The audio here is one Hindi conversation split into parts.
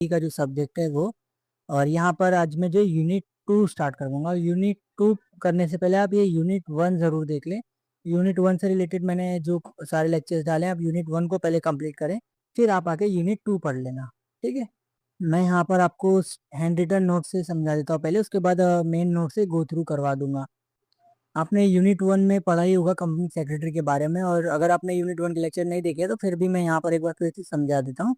का जो सब्जेक्ट है वो। और यहाँ पर आज मैं जो यूनिट 2 स्टार्ट करूँगा। यूनिट 2 करने से पहले आप ये यूनिट 1 ज़रूर देख लें। यूनिट 1 से रिलेटेड मैंने जो सारे लेक्चर्स डाले हैं, आप यूनिट 1 को पहले कंप्लीट करें, फिर आप आके यूनिट 2 पढ़ लेना। ठीक है, मैं यहाँ पर आपको हैंड रिटन नोट से समझा देता हूँ पहले, उसके बाद मेन नोट से गो थ्रू करवा दूंगा। आपने यूनिट 1 में पढ़ा ही होगा कंपनी सेक्रेटरी के बारे में, और अगर आपने यूनिट 1 के लेक्चर नहीं देखे तो फिर भी मैं यहाँ पर एक बार फिर से समझा देता हूँ।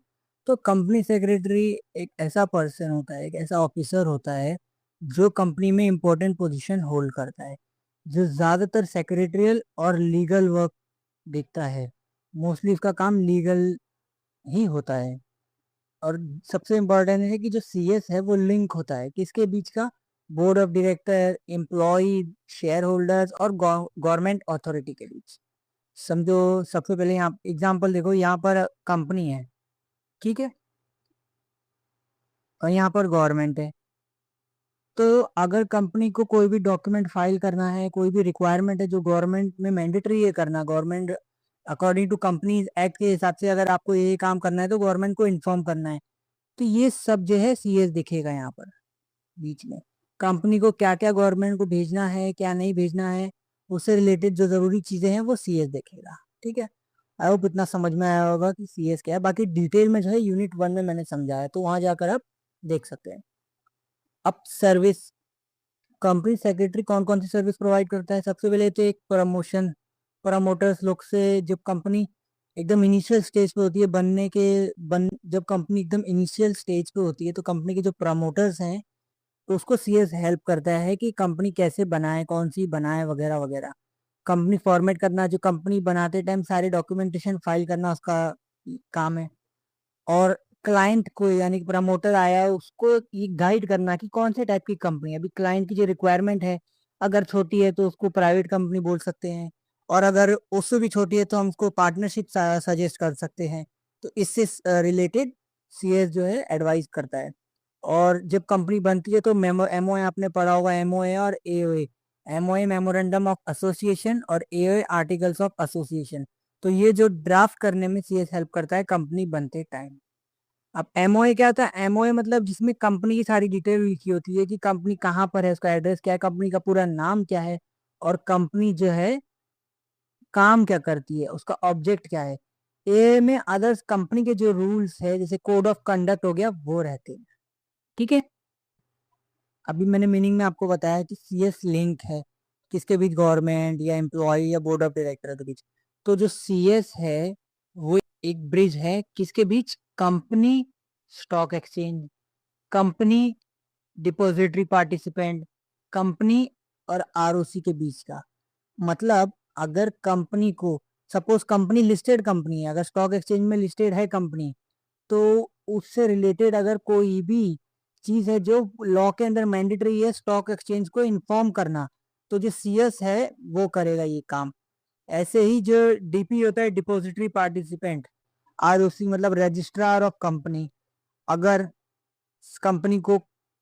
तो कंपनी सेक्रेटरी एक ऐसा पर्सन होता है, एक ऐसा ऑफिसर होता है जो कंपनी में इम्पोर्टेंट पोजीशन होल्ड करता है, जो ज़्यादातर सेक्रेटरियल और लीगल वर्क देखता है। मोस्टली उसका काम लीगल ही होता है। और सबसे इम्पोर्टेंट है कि जो सीएस है वो लिंक होता है किसके बीच का? Board of director, employ, share holders और गवर्नमेंट अथॉरिटी के बीच। समझो, सबसे पहले यहाँ एग्जांपल देखो, यहाँ पर कंपनी है, ठीक है, और यहाँ पर गवर्नमेंट है। तो अगर कंपनी को कोई भी डॉक्यूमेंट फाइल करना है, कोई भी रिक्वायरमेंट है जो गवर्नमेंट में मैंडेटरी है करना, government according to companies act के हिसाब से अगर आपको ये काम करना है तो गवर्नमेंट को इन्फॉर्म करना है, तो ये सब जो है सीएस दिखेगा यहाँ पर बीच में। कंपनी को क्या क्या गवर्नमेंट को भेजना है, क्या नहीं भेजना है, उससे रिलेटेड जो जरूरी चीजें हैं वो सीएस देखेगा। ठीक है, आई होप इतना समझ में आया होगा कि सीएस क्या है। बाकी डिटेल में जो है यूनिट 1 में मैंने समझाया, तो वहां जाकर आप देख सकते हैं। अब सर्विस, कंपनी सेक्रेटरी कौन कौन सी सर्विस प्रोवाइड करता है? सबसे पहले तो एक प्रमोशन, प्रमोटर्स लोग से, जब कंपनी एकदम इनिशियल स्टेज पे होती है बनने के, जब कंपनी एकदम इनिशियल स्टेज पे होती है तो कंपनी के जो प्रमोटर्स हैं, तो उसको सीएस हेल्प करता है कि कंपनी कैसे बनाए, कौन सी बनाए, वगैरह वगैरह। कंपनी फॉर्मेट करना, जो कंपनी बनाते टाइम सारे डॉक्यूमेंटेशन फाइल करना उसका काम है। और क्लाइंट को, यानी कि प्रमोटर आया उसको ये गाइड करना कि कौन से टाइप की कंपनी है। अभी क्लाइंट की जो रिक्वायरमेंट है, अगर छोटी है तो उसको प्राइवेट कंपनी बोल सकते हैं, और अगर उससे भी छोटी है तो हम उसको पार्टनरशिप सजेस्ट कर सकते हैं। तो इससे रिलेटेड सीएस जो है एडवाइस करता है। और जब कंपनी बनती है तो एमओए आपने पढ़ा होगा, एमओए और AOA. MOA memorandum of association और एओए आर्टिकल्स ऑफ एसोसिएशन। तो ये जो ड्राफ्ट करने में सीएस हेल्प करता है कंपनी बनते टाइम। अब एमओए क्या होता है? एमओए मतलब जिसमें कंपनी की सारी डिटेल लिखी होती है कि कंपनी कहाँ पर है, उसका एड्रेस क्या है, कंपनी का पूरा नाम क्या है, और कंपनी जो है काम क्या करती है, उसका ऑब्जेक्ट क्या है। ए में अदर्स कंपनी के जो रूल्स है, जैसे कोड ऑफ कंडक्ट हो गया, वो रहते हैं। ठीक है, अभी मैंने मीनिंग में आपको बताया कि सीएस लिंक है किसके बीच? गवर्नमेंट या एम्प्लॉय या बोर्ड ऑफ डायरेक्टर के बीच। तो जो सीएस है वो एक ब्रिज है किसके बीच? Company, stock exchange, company, depository participant, company और आरओसी के बीच का। मतलब अगर कंपनी को, सपोज कंपनी लिस्टेड कंपनी है, अगर स्टॉक एक्सचेंज में लिस्टेड है कंपनी, तो उससे रिलेटेड अगर कोई भी चीज है जो लॉ के अंदर मैंडेटरी है स्टॉक एक्सचेंज को इन्फॉर्म करना, तो जो सीएस है वो करेगा ये काम। ऐसे ही जो डीपी होता है, डिपॉजिटरी पार्टिसिपेंट, आरओसी मतलब रजिस्ट्रार ऑफ कंपनी, अगर कंपनी को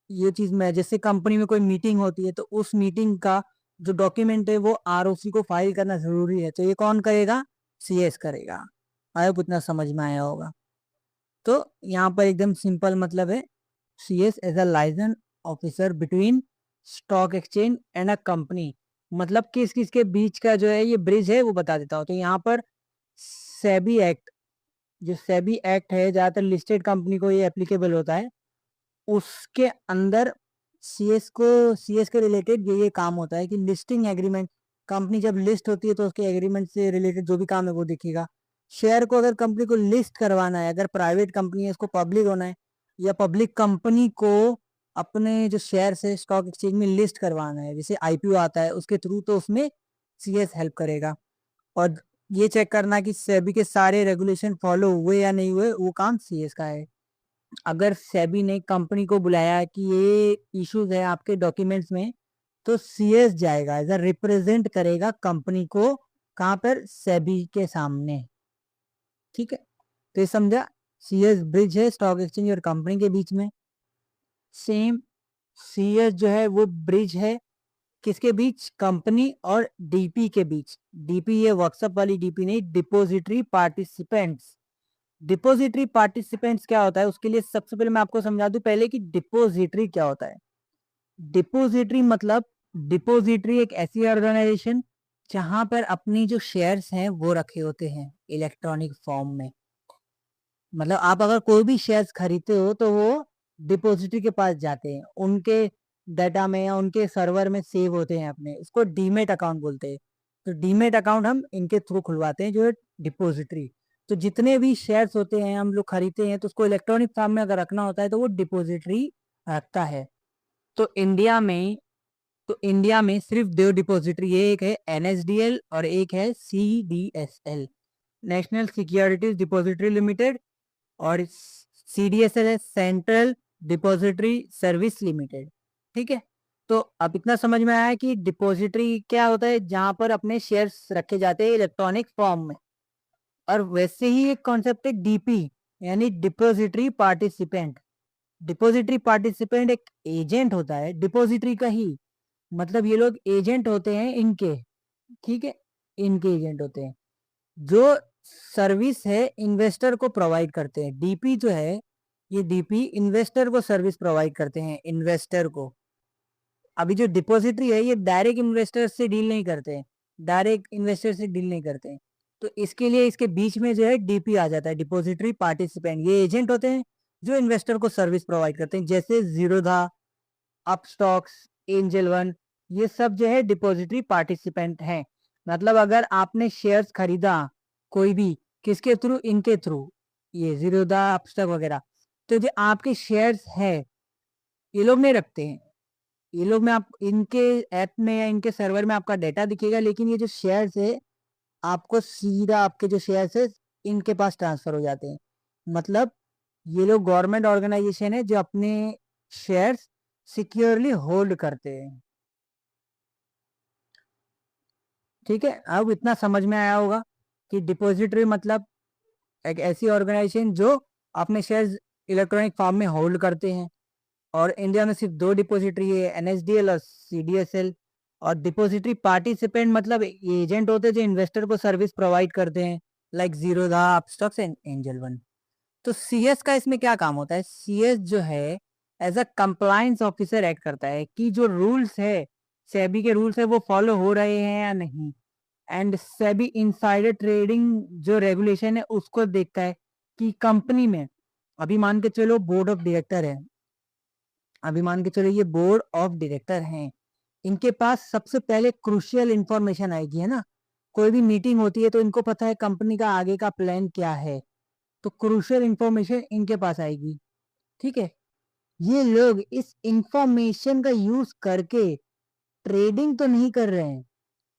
ये चीज में, जैसे कंपनी में कोई मीटिंग होती है तो उस मीटिंग का जो डॉक्यूमेंट है वो आरओसी को फाइल करना जरूरी है, तो ये कौन करेगा? सीएस करेगा। आई होप उतना समझ में आया होगा। तो यहाँ पर एकदम सिंपल मतलब है, CS as a licence officer between stock exchange and a company. मतलब किस किस के बीच का जो है ये ब्रिज है वो बता देता हूँ। तो यहाँ पर सेबी एक्ट, जो सेबी एक्ट है ज्यादातर लिस्टेड कंपनी को ये एप्लीकेबल होता है, उसके अंदर सीएस के रिलेटेड ये काम होता है कि लिस्टिंग एग्रीमेंट, कंपनी जब लिस्ट होती है तो उसके एग्रीमेंट से रिलेटेड जो भी काम है वो दिखेगा। शेयर को अगर कंपनी को लिस्ट करवाना है, अगर प्राइवेट कंपनी है इसको पब्लिक होना है, या पब्लिक कंपनी को अपने जो शेयर है स्टॉक एक्सचेंज में लिस्ट करवाना है, जैसे आईपीओ आता है उसके थ्रू, तो उसमें सीएस हेल्प करेगा। और ये चेक करना कि सेबी के सारे रेगुलेशन फॉलो हुए या नहीं हुए, वो काम सीएस का है। अगर सेबी ने कंपनी को बुलाया कि ये इश्यूज है आपके डॉक्यूमेंट्स में, तो सीएस जाएगा, एज अ रिप्रेजेंट करेगा कंपनी को, कहाँ पर? सेबी के सामने। ठीक है, तो ये समझा, सीएस ब्रिज है स्टॉक एक्सचेंज और कंपनी के बीच में। सेम सीएस जो है वो ब्रिज है किसके बीच? कंपनी और डीपी के बीच। डीपी ये व्हाट्सएप वाली डीपी नहीं, डिपोजिटरी पार्टिसिपेंट्स। डिपोजिटरी पार्टिसिपेंट्स क्या होता है, उसके लिए सबसे पहले मैं आपको समझा दूं पहले कि डिपोजिटरी क्या होता है। डिपोजिटरी मतलब डिपोजिटरी एक ऐसी ऑर्गेनाइजेशन जहां पर अपनी जो शेयर्स हैं वो रखे होते हैं इलेक्ट्रॉनिक फॉर्म में। मतलब आप अगर कोई भी शेयर्स खरीदते हो तो वो डिपोजिटरी के पास जाते हैं, उनके डाटा में या उनके सर्वर में सेव होते हैं अपने, इसको डीमेट अकाउंट बोलते हैं। तो डीमेट अकाउंट हम इनके थ्रू खुलवाते हैं जो है डिपोजिटरी। तो जितने भी शेयर्स होते हैं हम लोग खरीदते हैं तो उसको इलेक्ट्रॉनिक फॉर्म में अगर रखना होता है तो वो डिपोजिटरी रखता है। तो इंडिया में सिर्फ दो डिपोजिटरी, एक है एनएसडीएल और एक है CDSL, national securities depository limited, और सीडीएसएल है सेंट्रल डिपॉजिटरी सर्विस लिमिटेड। ठीक है, तो अब इतना समझ में आया है कि डिपॉजिटरी क्या होता है, जहां पर अपने शेयर्स रखे जाते हैं इलेक्ट्रॉनिक फॉर्म में। और वैसे ही एक कॉन्सेप्ट है डीपी, यानी डिपॉजिटरी पार्टिसिपेंट। डिपॉजिटरी पार्टिसिपेंट एक एजेंट होता है डिपॉजिटरी का ही, मतलब ये लोग एजेंट होते हैं इनके। ठीक है, इनके एजेंट होते हैं जो सर्विस है इन्वेस्टर को प्रोवाइड करते हैं। डीपी जो है, ये डीपी इन्वेस्टर को सर्विस प्रोवाइड करते हैं, इन्वेस्टर को। अभी जो डिपॉजिटरी है ये डायरेक्ट इन्वेस्टर से डील नहीं करते हैं, डायरेक्ट इन्वेस्टर से डील नहीं करते हैं। तो इसके लिए इसके बीच में जो है डीपी आ जाता है, डिपॉजिटरी पार्टिसिपेंट। ये एजेंट होते हैं जो इन्वेस्टर को सर्विस प्रोवाइड करते हैं, जैसे जीरोधा, अपस्टॉक्स, एंजल वन, ये सब जो है डिपॉजिटरी पार्टिसिपेंट हैं। मतलब अगर आपने शेयर्स खरीदा कोई भी, किसके थ्रू, इनके थ्रू, ये जीरोधा अपस्टॉक वगैरह, तो जो आपके शेयर्स है ये लोग नहीं रखते हैं। ये लोग में आप इनके ऐप में या इनके सर्वर में आपका डेटा दिखेगा, लेकिन ये जो शेयर्स है आपको सीधा आपके जो शेयर्स है इनके पास ट्रांसफर हो जाते हैं। मतलब ये लोग गवर्नमेंट ऑर्गेनाइजेशन है जो अपने शेयर्स सिक्योरली होल्ड करते हैं। ठीक है, अब इतना समझ में आया होगा कि डिपॉजिटरी मतलब एक ऐसी ऑर्गेनाइजेशन जो अपने शेयर्स इलेक्ट्रॉनिक फॉर्म में होल्ड करते हैं। और इंडिया में सिर्फ दो डिपॉजिटरी है, एनएसडीएल और सीडीएसएल। और डिपॉजिटरी पार्टिसिपेंट मतलब एजेंट होते हैं जो इन्वेस्टर को सर्विस प्रोवाइड करते हैं, लाइक जीरोधा, अपस्टॉक्स एंड एंजल वन। तो सीएस का इसमें क्या काम होता है, सीएस जो है as a compliance officer act करता है कि जो रूल्स है, सेबी के रूल्स है, वो फॉलो हो रहे हैं या नहीं। एंड सेबी इनसाइडर ट्रेडिंग जो रेगुलेशन है उसको देखता है कि कंपनी में, अभी मान के चलो बोर्ड ऑफ डायरेक्टर है, अभी मान के चलो ये बोर्ड ऑफ डायरेक्टर हैं, इनके पास सबसे पहले क्रूशियल इंफॉर्मेशन आएगी, है ना। कोई भी मीटिंग होती है तो इनको पता है कंपनी का आगे का प्लान क्या है, तो क्रूशियल इंफॉर्मेशन इनके पास आएगी। ठीक है, ये लोग इस इंफॉर्मेशन का यूज करके ट्रेडिंग तो नहीं कर रहे हैं,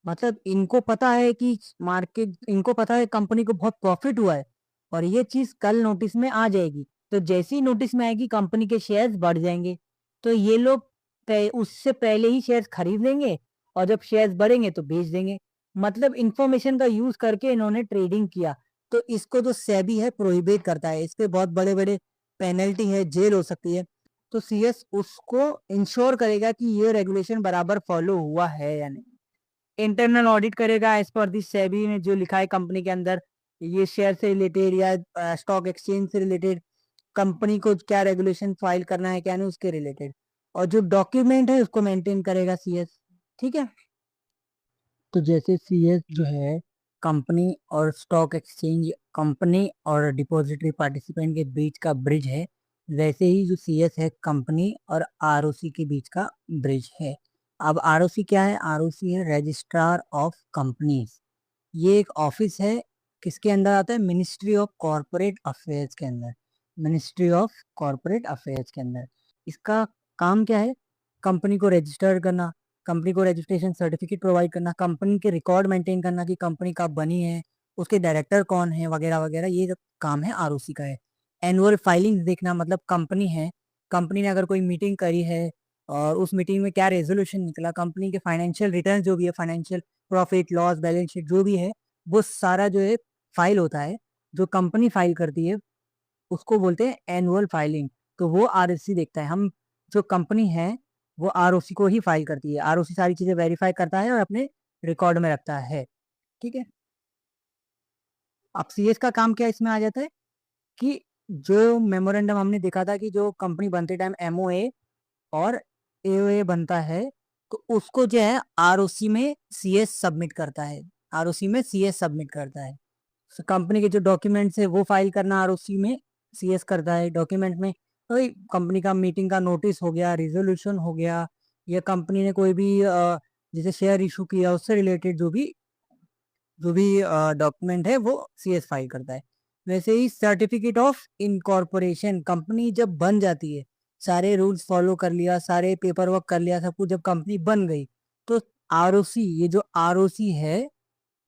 मतलब इनको पता है कि मार्केट, इनको पता है कंपनी को बहुत प्रॉफिट हुआ है और ये चीज कल नोटिस में आ जाएगी। तो जैसे ही नोटिस में आएगी कंपनी के शेयर्स बढ़ जाएंगे, तो ये लोग उससे पहले ही शेयर्स खरीद लेंगे और जब शेयर्स बढ़ेंगे तो बेच देंगे। मतलब इंफॉर्मेशन का यूज करके इन्होंने ट्रेडिंग किया। तो इसको जो सेबी है प्रोहिबिट करता है, इस पे बहुत बड़े बड़े पेनल्टी है, जेल हो सकती है। तो सीएस उसको इंश्योर करेगा कि ये रेगुलेशन बराबर फॉलो हुआ है या नहीं। इंटरनल ऑडिट करेगा एज पर दी सेबी में जो लिखा है कंपनी के अंदर, ये शेयर से रिलेटेड या स्टॉक एक्सचेंज से रिलेटेड कंपनी को क्या रेगुलेशन फाइल करना है क्या नहीं उसके रिलेटेड। और जो डॉक्यूमेंट है उसको मेंटेन करेगा सीएस। ठीक है, तो जैसे सीएस जो है कंपनी और स्टॉक एक्सचेंज, कंपनी और डिपॉजिटरी पार्टिसिपेंट के बीच का ब्रिज है, वैसे ही जो सीएस है कंपनी और आरओसी के बीच का ब्रिज है। अब आरओसी क्या है, आरओसी है रजिस्ट्रार ऑफ कंपनीज। ये एक ऑफिस है, किसके अंदर आता है, मिनिस्ट्री ऑफ कॉरपोरेट अफेयर्स के अंदर, मिनिस्ट्री ऑफ कॉरपोरेट अफेयर्स के अंदर। इसका काम क्या है, कंपनी को रजिस्टर करना, कंपनी को रजिस्ट्रेशन सर्टिफिकेट प्रोवाइड करना, कंपनी के रिकॉर्ड मेंटेन करना कि कंपनी कब बनी है, उसके डायरेक्टर कौन है, वगैरह वगैरह, ये सब काम है आरओसी का है। एनुअल फाइलिंग्स देखना, मतलब कंपनी है, कंपनी ने अगर कोई मीटिंग करी है और उस मीटिंग में क्या रेजोल्यूशन निकला, कंपनी के फाइनेंशियल रिटर्न जो भी है, financial profit loss balance sheet जो भी है, वो सारा जो है फाइल होता है, जो कंपनी फाइल करती है उसको बोलते हैं एनुअल फाइलिंग। तो वो आरओसी देखता है। हम जो कंपनी है वो आरओसी को ही फाइल करती है, आरओसी सारी चीजें वेरीफाई करता है और अपने रिकॉर्ड में रखता है। ठीक है, अब सीएस का काम क्या इसमें आ जाता है, कि जो मेमोरेंडम हमने देखा था कि जो कंपनी बनते टाइम एमओए और एओए बनता है, तो उसको जो है आरओसी में सीएस सबमिट करता है, आरओसी में सीएस सबमिट करता है। कंपनी के जो डॉक्यूमेंट्स है वो फाइल करना आरओसी में सीएस करता है डॉक्यूमेंट में। तो कंपनी का मीटिंग का नोटिस हो गया, रिजोल्यूशन हो गया, या कंपनी ने कोई भी जैसे शेयर इशू किया उससे रिलेटेड जो भी डॉक्यूमेंट है वो सीएस फाइल करता है। वैसे ही सर्टिफिकेट ऑफ इनकॉर्पोरेशन, कंपनी जब बन जाती है, सारे रूल्स फॉलो कर लिया, सारे पेपर वर्क कर लिया, सब कुछ जब कंपनी बन गई, तो आरओसी, ये जो आरओसी है,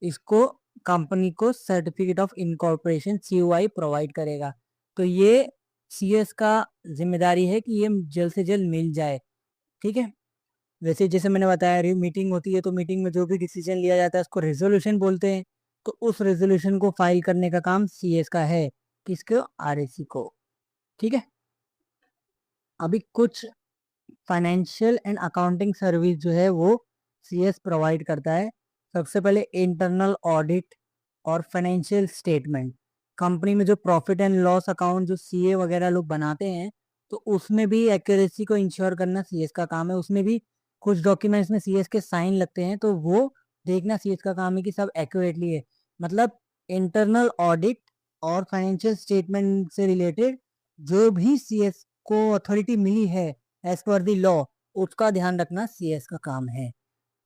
इसको कंपनी को certificate of incorporation COI provide करेगा। तो ये सीएस का जिम्मेदारी है कि ये जल्द से जल्द मिल जाए। ठीक है। वैसे जैसे मैंने बताया, मीटिंग होती है तो मीटिंग में जो भी डिसीजन लिया जाता है उसको रेजोल्यूशन बोलते हैं। तो उस रेजोल्यूशन को फाइल करने का काम सीएस का है, किसको? आरएसी को। ठीक है। अभी कुछ फाइनेंशियल एंड अकाउंटिंग सर्विस जो है वो सीएस प्रोवाइड करता है। सबसे पहले इंटरनल ऑडिट और फाइनेंशियल स्टेटमेंट। कंपनी में जो प्रॉफिट एंड लॉस अकाउंट जो सीए वगैरह लोग बनाते हैं, तो उसमें भी एक्यूरेसी को इंश्योर करना सीएस का काम है। उसमें भी कुछ डॉक्यूमेंट्स में सीएस के साइन लगते हैं, तो वो देखना सीएस का काम है कि सब एक्यूरेटली है। मतलब इंटरनल ऑडिट और फाइनेंशियल स्टेटमेंट से रिलेटेड जो भी सीएस को अथॉरिटी मिली है एज पर दी लॉ, उसका ध्यान रखना सीएस का काम है।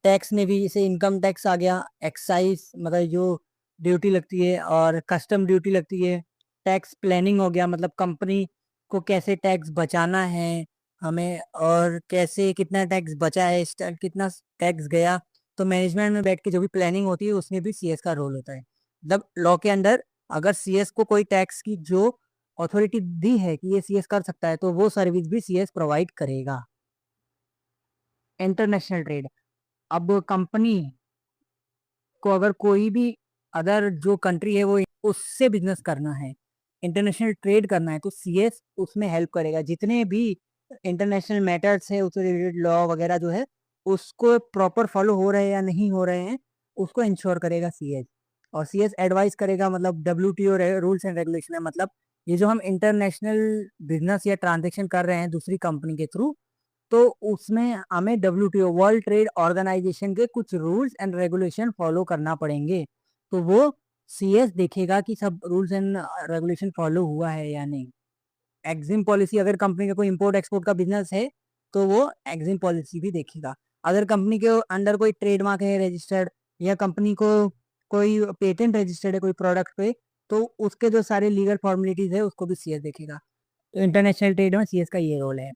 टैक्स में भी जैसे इनकम टैक्स आ गया, एक्साइज मतलब जो ड्यूटी लगती है और कस्टम ड्यूटी लगती है, टैक्स प्लानिंग हो गया, मतलब कंपनी को कैसे टैक्स बचाना है हमें, और कैसे कितना टैक्स बचा है, कितना टैक्स गया। तो मैनेजमेंट में बैठ के जो भी प्लानिंग होती है उसमें भी सीएस का रोल होता है। मतलब लॉ के अंदर अगर सीएस को कोई टैक्स की जो अथॉरिटी दी है कि ये सीएस कर सकता है, तो वो सर्विस भी सीएस प्रोवाइड करेगा। International trade. अब कंपनी को अगर कोई भी अदर जो कंट्री है वो उससे बिजनेस करना है, इंटरनेशनल ट्रेड करना है, तो सीएस उसमें हेल्प करेगा। जितने भी इंटरनेशनल मैटर्स है उससे रिलेटेड लॉ वगैरह जो है उसको प्रॉपर फॉलो हो रहे हैं या नहीं हो रहे हैं, उसको इंश्योर करेगा सीएस। और सीएस एडवाइस करेगा, मतलब डब्ल्यूटीओ रूल्स एंड रेगुलेशन है, मतलब ये जो हम इंटरनेशनल बिजनेस या ट्रांजेक्शन कर रहे हैं दूसरी कंपनी के थ्रू, तो उसमें हमें डब्ल्यूटीओ वर्ल्ड ट्रेड ऑर्गेनाइजेशन के कुछ रूल्स एंड रेगुलेशन फॉलो करना पड़ेंगे। तो वो सीएस देखेगा कि सब रूल्स एंड रेगुलेशन फॉलो हुआ है या नहीं। एग्जिम पॉलिसी, अगर कंपनी का कोई इंपोर्ट एक्सपोर्ट का बिजनेस है तो वो एग्जिम पॉलिसी भी देखेगा। अगर कंपनी के अंडर कोई ट्रेडमार्क है रजिस्टर्ड, या कंपनी को कोई पेटेंट रजिस्टर्ड है कोई प्रोडक्ट पे, तो उसके जो सारे लीगल फॉर्मेलिटीज है उसको भी सीएस देखेगा। तो इंटरनेशनल ट्रेड में सीएस का ये रोल है।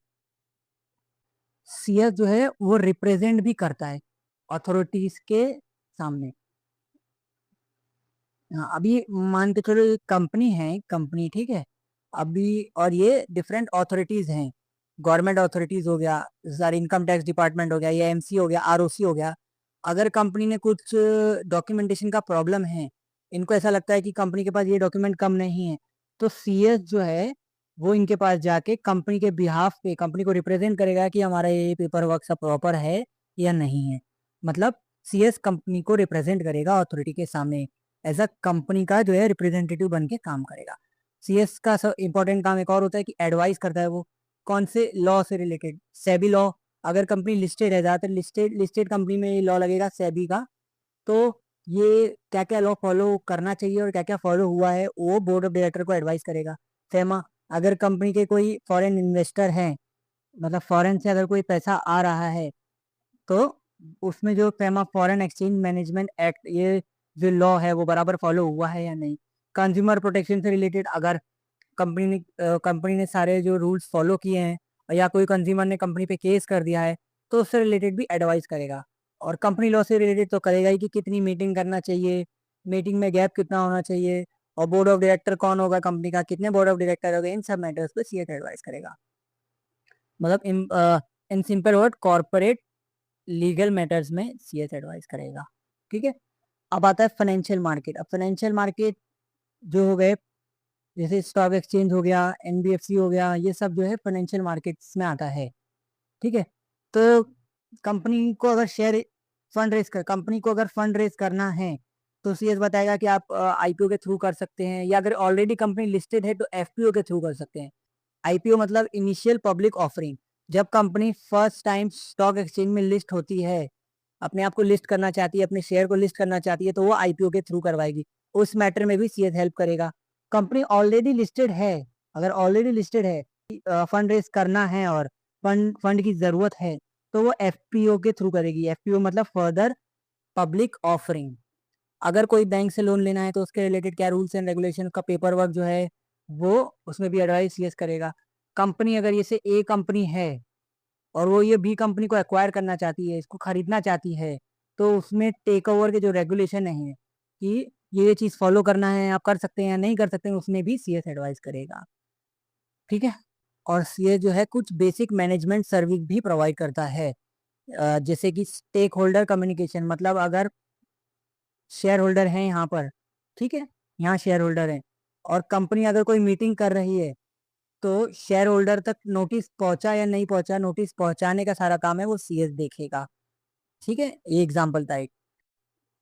सीएस जो है वो रिप्रेजेंट भी करता है अथॉरिटीज के सामने। हाँ, अभी मान के चलो एक कंपनी है, कंपनी ठीक है, अभी और ये डिफरेंट अथॉरिटीज हैं। गवर्नमेंट अथॉरिटीज हो गया, सारे इनकम टैक्स डिपार्टमेंट हो गया, या एमसी हो गया, आरओसी हो गया। अगर कंपनी ने कुछ डॉक्यूमेंटेशन का प्रॉब्लम है, इनको ऐसा लगता है कि कंपनी के पास ये डॉक्यूमेंट कम नहीं है, तो सीएस जो है वो इनके पास जाके कंपनी के बिहाफ पे कंपनी को रिप्रेजेंट करेगा कि हमारा ये पेपर वर्क सब प्रॉपर है या नहीं है। मतलब सीएस कंपनी को रिप्रेजेंट करेगा अथॉरिटी के सामने, एज अ कंपनी का जो है रिप्रेजेंटेटिव बन के काम करेगा। सीएस का सब इंपॉर्टेंट काम एक और होता है कि एडवाइस करता है वो, कौन से लॉ से रिलेटेड, सेबी लॉ। अगर कंपनी लिस्टेड है, ज़्यादातर लिस्टेड लिस्टेड कंपनी में ये लॉ लगेगा सेबी का, तो ये क्या क्या लॉ फॉलो करना चाहिए और क्या क्या फॉलो हुआ है वो बोर्ड ऑफ डायरेक्टर को एडवाइस करेगा। फेमा, अगर कंपनी के कोई फॉरेन इन्वेस्टर हैं, मतलब फॉरेन से अगर कोई पैसा आ रहा है, तो उसमें जो FEMA foreign exchange management act, ये जो लॉ है वो बराबर फॉलो हुआ है या नहीं। कंज्यूमर प्रोटेक्शन से रिलेटेड अगर कंपनी ने सारे जो रूल्स फॉलो किए हैं, या कोई कंज्यूमर ने कंपनी पे केस कर दिया है, तो उससे रिलेटेड भी एडवाइस करेगा। और कंपनी लॉ से रिलेटेड तो करेगा ही कि कितनी मीटिंग करना चाहिए, मीटिंग में गैप कितना होना चाहिए, और बोर्ड ऑफ डायरेक्टर कौन होगा कंपनी का, कितने बोर्ड ऑफ डायरेक्टर होंगे, इन सब मैटर्स पे सीएस एडवाइस करेगा। मतलब in simple word, corporate legal matters में सीएस एडवाइस करेगा। ठीक है। अब आता है फाइनेंशियल मार्केट। अब फाइनेंशियल मार्केट जो हो गए, जैसे स्टॉक एक्सचेंज हो गया, एनबीएफसी हो गया, ये सब जो है फाइनेंशियल मार्केट्स में आता है। ठीक है। तो कंपनी को अगर फंड रेज करना है, तो सीएस बताएगा कि आप आईपीओ के थ्रू कर सकते हैं, या अगर ऑलरेडी कंपनी लिस्टेड है तो एफपीओ के थ्रू कर सकते हैं। आईपीओ मतलब इनिशियल पब्लिक ऑफरिंग। जब company first time stock exchange में लिस्ट होती है, अपने आप को लिस्ट करना चाहती है, अपने शेयर को लिस्ट करना चाहती है, तो वो आईपीओ के थ्रू करवाएगी। उस मैटर में भी सीएस हेल्प करेगा। कंपनी ऑलरेडी लिस्टेड है, अगर ऑलरेडी लिस्टेड है, फंड रेज करना है और फंड फंड की जरूरत है, तो वो एफपीओ के थ्रू करेगी। एफपीओ मतलब फर्दर पब्लिक ऑफरिंग। अगर कोई बैंक से लोन लेना है तो उसके रिलेटेड क्या रूल्स एंड रेगुलेशन का पेपर वर्क जो है, वो उसमें भी एडवाइस सीएस करेगा। कंपनी अगर जैसे ए कंपनी है और वो ये बी कंपनी को एक्वायर करना चाहती है, इसको खरीदना चाहती है, तो उसमें टेक ओवर के जो रेगुलेशन है कि ये चीज़ फॉलो करना है, आप कर सकते हैं या नहीं कर सकते हैं, उसमें भी सीएस एडवाइस करेगा। ठीक है। और सीएस जो है कुछ बेसिक मैनेजमेंट सर्विस भी प्रोवाइड करता है, जैसे कि स्टेक होल्डर कम्युनिकेशन। मतलब अगर शेयर होल्डर हैं यहाँ पर, ठीक है, यहाँ शेयर होल्डर हैं और कंपनी अगर कोई मीटिंग कर रही है, तो शेयर होल्डर तक नोटिस पहुंचा या नहीं पहुंचा, नोटिस पहुंचाने का सारा काम है वो सीएस देखेगा। ठीक है, ये एग्जाम्पल था एक।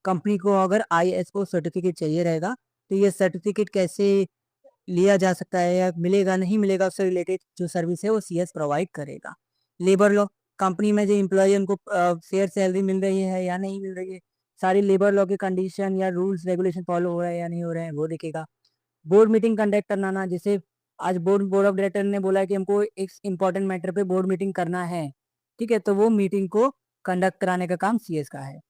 कंपनी को अगर आईएसओ सर्टिफिकेट चाहिए रहेगा, तो ये सर्टिफिकेट कैसे लिया जा सकता है या मिलेगा नहीं मिलेगा, उससे रिलेटेड जो सर्विस है वो सीएस प्रोवाइड करेगा। लेबर लॉ, कंपनी में जो एम्प्लॉय उनको फेयर सैलरी मिल रही है या नहीं मिल रही है, सारी लेबर लॉ के कंडीशन या रूल्स रेगुलेशन फॉलो हो रहे हैं या नहीं हो रहे हैं, वो देखेगा। बोर्ड मीटिंग कंडक्ट करना, जैसे आज बोर्ड ऑफ डायरेक्टर ने बोला कि हमको एक इंपॉर्टेंट मैटर पे बोर्ड मीटिंग करना है, ठीक है, तो वो मीटिंग को कंडक्ट कराने का काम सीएस का है।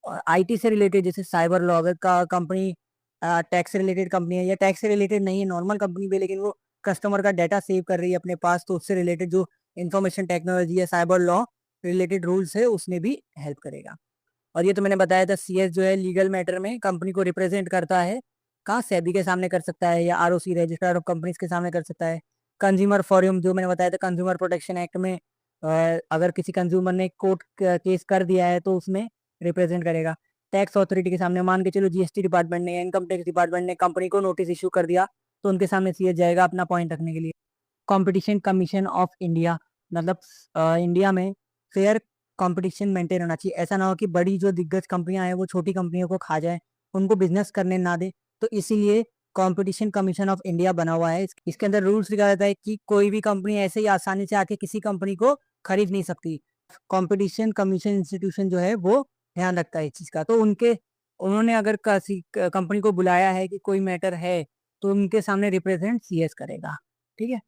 और आईटी से रिलेटेड जैसे साइबर लॉ, अगर का कंपनी टैक्स से रिलेटेड कंपनी है या टैक्स से रिलेटेड नहीं है, नॉर्मल कंपनी भी, लेकिन वो कस्टमर का डाटा सेव कर रही है अपने पास, तो उससे रिलेटेड जो इंफॉर्मेशन टेक्नोलॉजी या साइबर लॉ रिलेटेड रूल्स है उसमें भी हेल्प करेगा। और ये तो मैंने बताया था, सीएस जो है लीगल मैटर में कंपनी को रिप्रेजेंट करता है, कहाँ सेबी के सामने कर सकता है या आरओसी रजिस्ट्रार ऑफ कंपनीज के सामने कर सकता है। कंज्यूमर फोरम जो मैंने बताया था, कंज्यूमर प्रोटेक्शन एक्ट में अगर किसी कंज्यूमर ने कोर्ट केस कर दिया है तो उसमें रिप्रेजेंट करेगा। टैक्स अथॉरिटी के सामने, मान के चलो जीएसटी डिपार्टमेंट ने या इनकम टैक्स डिपार्टमेंट ने कंपनी को नोटिस इशू कर दिया, तो उनके सामने सीएस जाएगा अपना पॉइंट रखने के लिए। कंपटीशन कमीशन ऑफ इंडिया, मतलब इंडिया में फेयर कंपटीशन मेंटेन होना चाहिए। ऐसा ना हो कि बड़ी जो दिग्गज कंपनियां हैं वो छोटी कंपनियों को खा जाए, उनको बिजनेस करने ना दे। तो इसीलिए कंपटीशन कमीशन ऑफ इंडिया बना हुआ है। इसके अंदर रूल्स लिखा रहता है कि कोई भी कंपनी ऐसे ही आसानी से आके किसी कंपनी को खरीद नहीं सकती। कंपटीशन कमीशन इंस्टीट्यूशन जो है वो ध्यान रखता है इस चीज का। तो उन्होंने अगर किसी कंपनी को बुलाया है कि कोई मैटर है, तो उनके सामने रिप्रेजेंट सीएस करेगा। ठीक है।